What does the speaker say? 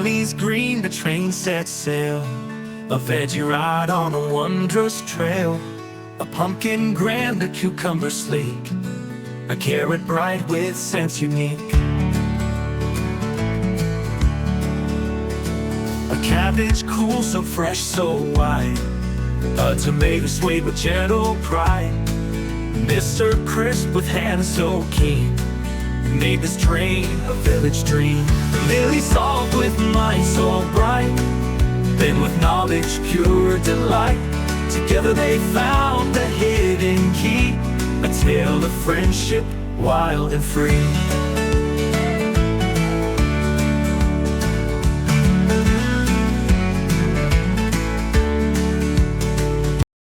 lilies green, the train sets sail. A veggie ride on a wondrous trail. A pumpkin grand, a cucumber sleek, a carrot bright with scents unique. A cabbage cool, so fresh, so wide. A tomato swayed with gentle pride. Mr. Crisp with hands so keen made this train a village dream. Lily salt with mind so bright, then with knowledge pure delight. Together they found the hidden key, a tale of friendship wild and free.